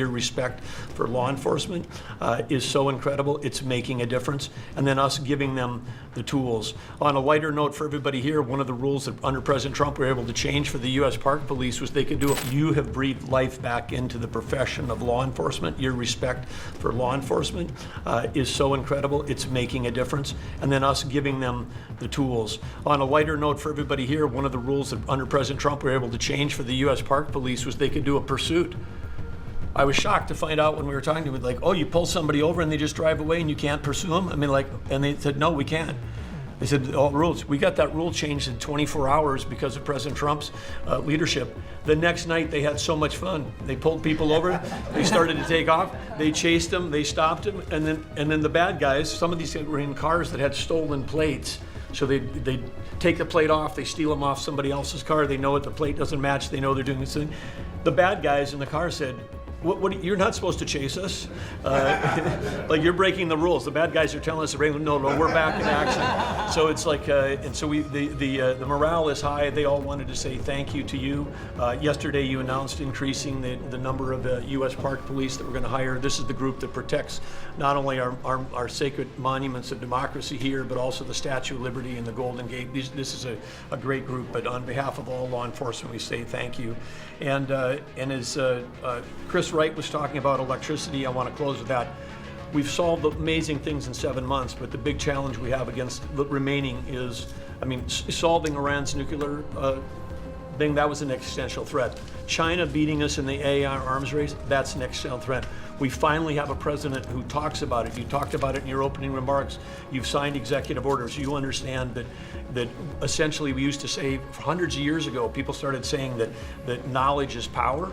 Your respect for law enforcement is so incredible. It's making a difference. And then us giving them the tools. On a lighter note for everybody here, one of the rules that under President Trump we were able to change for the U.S. Park Police was they could do it. You have breathed life back into the profession of law enforcement. Your respect for law enforcement is so incredible. It's making a difference. And then us giving them the tools. On a lighter note for everybody here, one of the rules that under President Trump we were able to change for the U.S. Park Police was they could do a pursuit. I was shocked to find out when we were talking to them, like, oh, you pull somebody over and they just drive away and you can't pursue them? I mean, like, and they said, no, we can't. They said, all rules. We got that rule changed in 24 hours because of President Trump's leadership. The next night, they had so much fun. They pulled people over. They started to take off. They chased them. They stopped them. And then the bad guys, some of these were in cars that had stolen plates. So they take the plate off. They steal them off somebody else's car. They know it. The plate doesn't match. They know they're doing this thing. The bad guys in the car said, What, you're not supposed to chase us. Like, you're breaking the rules. The bad guys are telling us, no, we're back in action. So it's like, and so the morale is high. They all wanted to say thank you to you. Yesterday you announced increasing the number of U.S. Park Police that we're going to hire. This is the group that protects not only our sacred monuments of democracy here, but also the Statue of Liberty and the Golden Gate. This is a great group, but on behalf of all law enforcement, we say thank you. And as Chris Wright was talking about electricity, I want to close with that. We've solved amazing things in 7 months, but the big challenge we have against the remaining is, solving Iran's nuclear thing, that was an existential threat. China beating us in the AI arms race, that's an existential threat. We finally have a president who talks about it. You talked about it in your opening remarks. You've signed executive orders. You understand that essentially we used to say hundreds of years ago, people started saying that knowledge is power.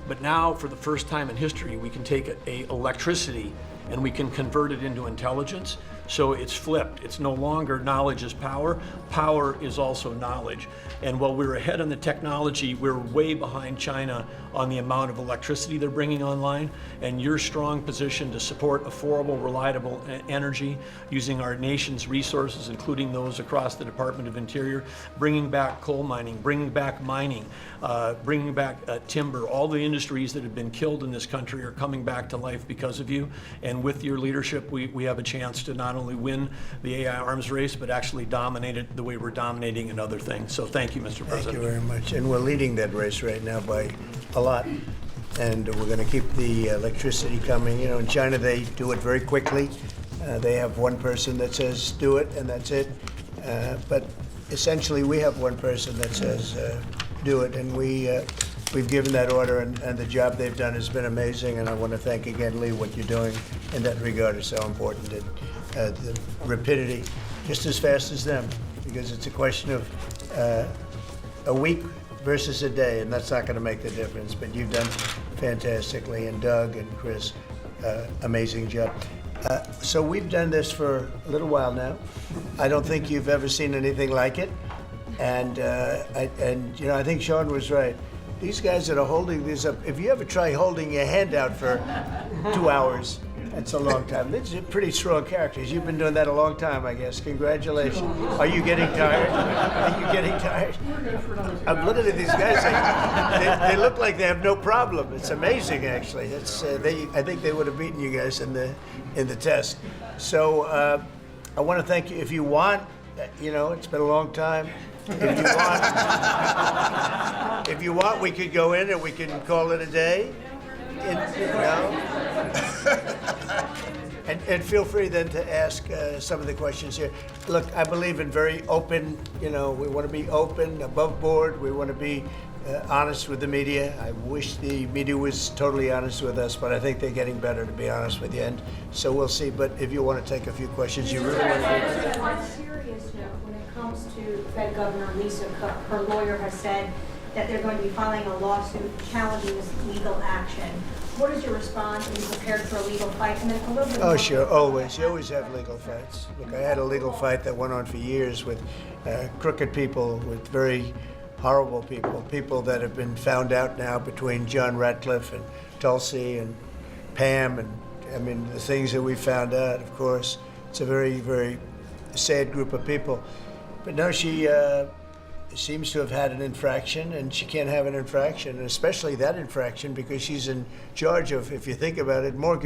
But now, for the first time in history, we can take electricity and we can convert it into intelligence. So it's flipped. It's no longer knowledge is power. Power is also knowledge. And while we're ahead on the technology, we're way behind China on the amount of electricity they're bringing online. And your strong position to support affordable, reliable energy using our nation's resources, including those across the Department of Interior, bringing back coal mining, bringing back mining, bringing back timber. All the industries that have been killed in this country are coming back to life because of you. And with your leadership, we have a chance to not only win the AI arms race, but actually dominate it the way we're dominating in other things. So thank you, Mr. President. Thank you very much. And we're leading that race right now by a lot. And we're going to keep the electricity coming. You know, in China, they do it very quickly. They have one person that says, do it, and that's it. But essentially, we have one person that says, do it. And we've given that order, and the job they've done has been amazing. And I want to thank again, Lee, what you're doing in that regard is so important. And the rapidity, just as fast as them, because it's a question of a week versus a day, and that's not going to make the difference. But you've done fantastically, and Doug and Chris, amazing job. So we've done this for a little while now. I don't think you've ever seen anything like it, and you know, I think Sean was right. These guys that are holding these up, if you ever try holding your hand out for 2 hours, that's a long time. These are pretty strong characters. You've been doing that a long time, I guess. Congratulations. Are you getting tired? Are you getting tired? I'm looking at these guys. They look like they have no problem. It's amazing, actually. It's, I think they would have beaten you guys in the test. So I want to thank you. If you want, you know, it's been a long time. If you want, we could go in and we can call it a day. And feel free then to ask some of the questions here. Look, I believe in very open, you know, we want to be open, above board. We want to be honest with the media. I wish the media was totally honest with us, but I think they're getting better, to be honest with you. And so we'll see. But if you want to take a few questions, you really want to do. On a serious note, when it comes to Fed Governor Lisa Cook, her lawyer has said that they're going to be filing a lawsuit challenging this legal action. What is your response? Are you prepared for a legal fight? And then a little bit more. Oh, sure, always. You always have legal fights. Look, I had a legal fight that went on for years with crooked people, with very horrible people, people that have been found out now between John Ratcliffe and Tulsi and Pam, and I mean, the things that we found out, of course. It's a very, very sad group of people. But no, she seems to have had an infraction, and she can't have an infraction, and especially that infraction because she's in charge of, if you think about it, mortgage